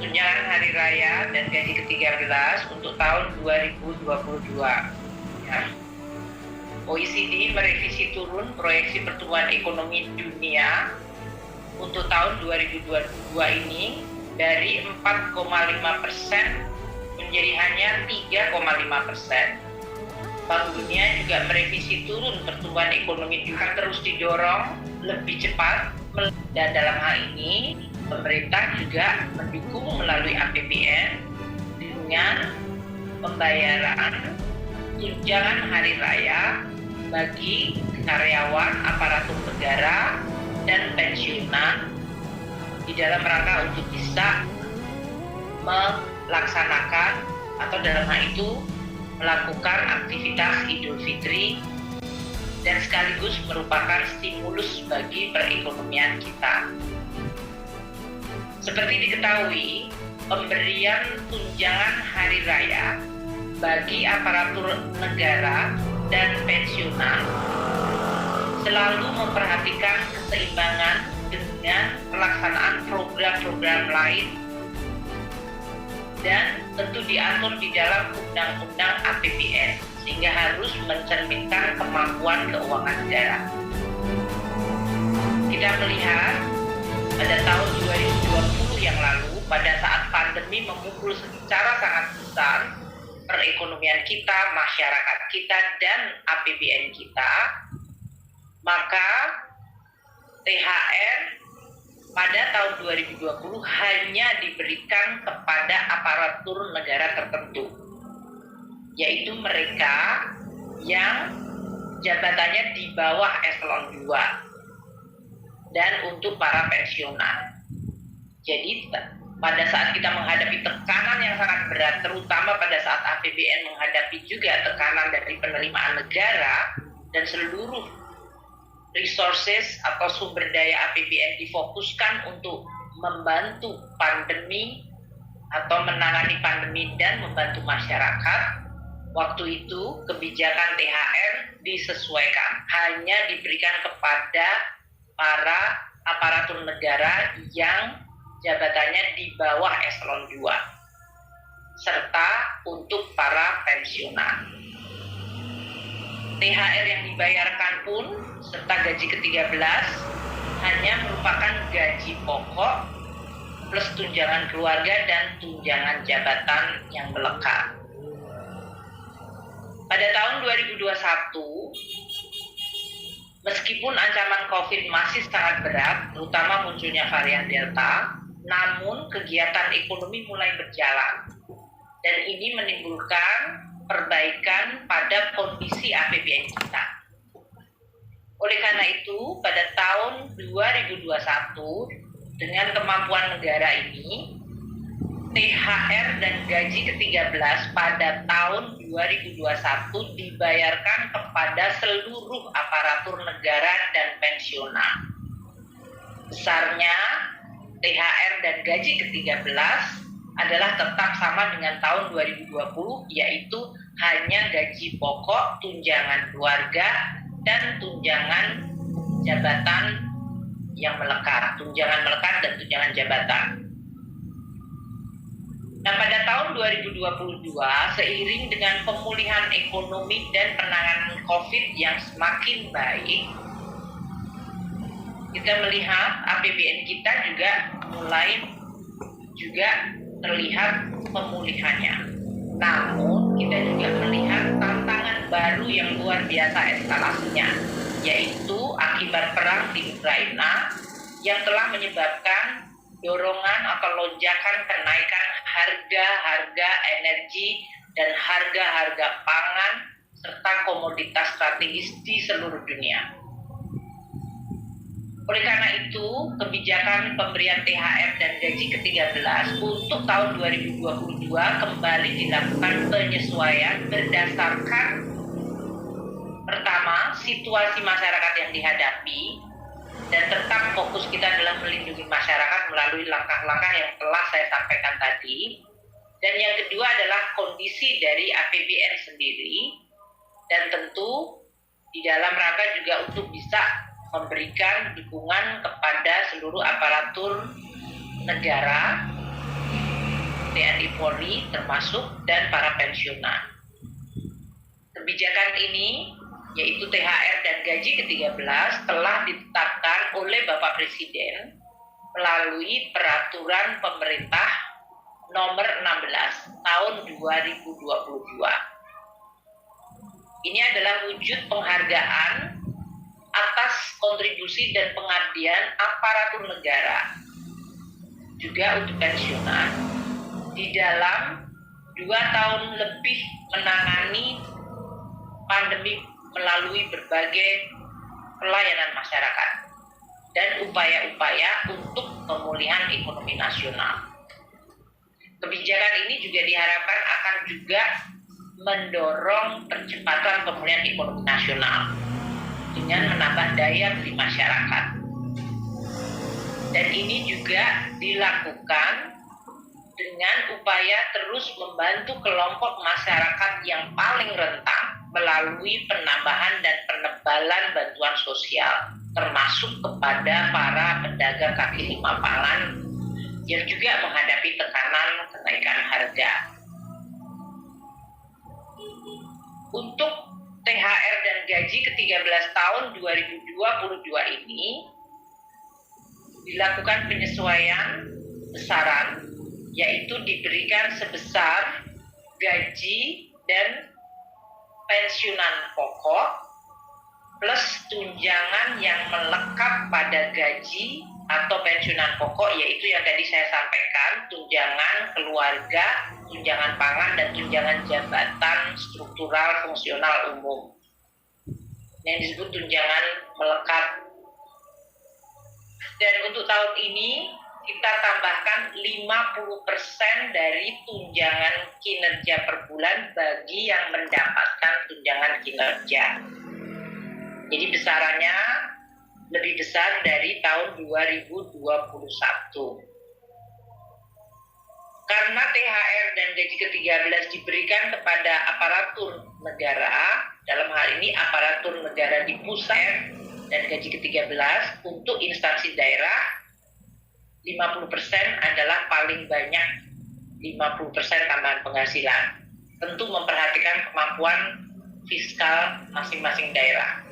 tunjangan hari raya dan gaji ke-13 untuk tahun 2022. Ya. OECD merevisi turun proyeksi pertumbuhan ekonomi dunia untuk tahun 2022 ini dari 4,5% menjadi hanya 3,5%. Bank Dunia juga merevisi turun pertumbuhan ekonomi akan terus didorong lebih cepat, dan dalam hal ini pemerintah juga mendukung melalui APBN dengan pembayaran tunjangan hari raya bagi karyawan aparatur negara dan pensiunan di dalam rangka untuk bisa melaksanakan atau dalam hal itu melakukan aktivitas Idul Fitri dan sekaligus merupakan stimulus bagi perekonomian kita. Seperti diketahui, pemberian tunjangan hari raya bagi aparatur negara dan pensiunan selalu memperhatikan keseimbangan dengan pelaksanaan program-program lain dan tentu diatur di dalam Undang-Undang APBN sehingga harus mencerminkan kemampuan keuangan negara. Kita melihat pada tahun 2020 yang lalu, pada saat pandemi memukul secara sangat besar perekonomian kita, masyarakat kita, dan APBN kita, maka THR pada tahun 2020 hanya diberikan kepada aparatur negara tertentu, yaitu mereka yang jabatannya di bawah eselon 2 dan untuk para pensiunan. Jadi pada saat kita menghadapi tekanan yang sangat berat, terutama pada saat APBN menghadapi juga tekanan dari penerimaan negara dan seluruh resources atau sumber daya APBN difokuskan untuk membantu pandemi atau menangani pandemi dan membantu masyarakat, waktu itu kebijakan THR disesuaikan, hanya diberikan kepada para aparatur negara yang jabatannya di bawah eselon 2 serta untuk para pensiunan. THR yang dibayarkan pun serta gaji ke-13 hanya merupakan gaji pokok plus tunjangan keluarga dan tunjangan jabatan yang melekat. Pada tahun 2021, meskipun ancaman COVID masih sangat berat, terutama munculnya varian Delta, namun kegiatan ekonomi mulai berjalan dan ini menimbulkan perbaikan pada kondisi APBN kita. Oleh karena itu, pada tahun 2021 dengan kemampuan negara ini, THR dan gaji ke-13 pada tahun 2021 dibayarkan kepada seluruh aparatur negara dan pensiunan. Besarnya THR dan gaji ke-13 adalah tetap sama dengan tahun 2020, yaitu hanya gaji pokok, tunjangan keluarga, dan tunjangan jabatan yang melekat, tunjangan melekat dan tunjangan jabatan. Nah, pada tahun 2022, seiring dengan pemulihan ekonomi dan penanganan COVID yang semakin baik, kita melihat APBN kita juga mulai terlihat pemulihannya. Namun, kita juga melihat tantangan baru yang luar biasa eskalasinya, yaitu akibat perang di Ukraina yang telah menyebabkan dorongan atau lonjakan kenaikan harga energi dan harga pangan serta komoditas strategis di seluruh dunia. Oleh karena itu, kebijakan pemberian THR dan gaji ke-13 untuk tahun 2022 kembali dilakukan penyesuaian berdasarkan pertama, situasi masyarakat yang dihadapi, dan tetap fokus kita adalah melindungi masyarakat melalui langkah-langkah yang telah saya sampaikan tadi. Dan yang kedua adalah kondisi dari APBN sendiri, dan tentu di dalam rangka juga untuk bisa memberikan dukungan kepada seluruh aparatur negara TNI Polri termasuk dan para pensiunan. Kebijakan ini yaitu THR dan gaji ke-13 telah ditetapkan oleh Bapak Presiden melalui peraturan pemerintah nomor 16 tahun 2022. Ini adalah wujud penghargaan atas kontribusi dan pengabdian aparatur negara juga untuk pensiunan di dalam 2 tahun lebih menangani pandemi melalui berbagai pelayanan masyarakat dan upaya-upaya untuk pemulihan ekonomi nasional. Kebijakan ini juga diharapkan akan juga mendorong percepatan pemulihan ekonomi nasional dengan menambah daya beli masyarakat. Dan ini juga dilakukan dengan upaya terus membantu kelompok masyarakat yang paling rentan melalui penambahan dan penebalan bantuan sosial, termasuk kepada para pedagang kaki lima pangan yang juga menghadapi tekanan kenaikan harga. Untuk THR dan gaji ke-13 tahun 2022 ini dilakukan penyesuaian besaran, yaitu diberikan sebesar gaji dan pensiunan pokok plus tunjangan yang melekat pada gaji atau pensiunan pokok, yaitu yang tadi saya sampaikan, tunjangan keluarga, tunjangan pangan, dan tunjangan jabatan struktural fungsional umum yang disebut tunjangan melekat. Dan untuk tahun ini kita tambahkan 50% dari tunjangan kinerja per bulan bagi yang mendapatkan tunjangan kinerja. Jadi besarannya lebih besar dari tahun 2021. Karena THR dan gaji ke-13 diberikan kepada aparatur negara, dalam hal ini aparatur negara di pusat, dan gaji ke-13 untuk instansi daerah, 50% adalah paling banyak 50% tambahan penghasilan. Tentu memperhatikan kemampuan fiskal masing-masing daerah.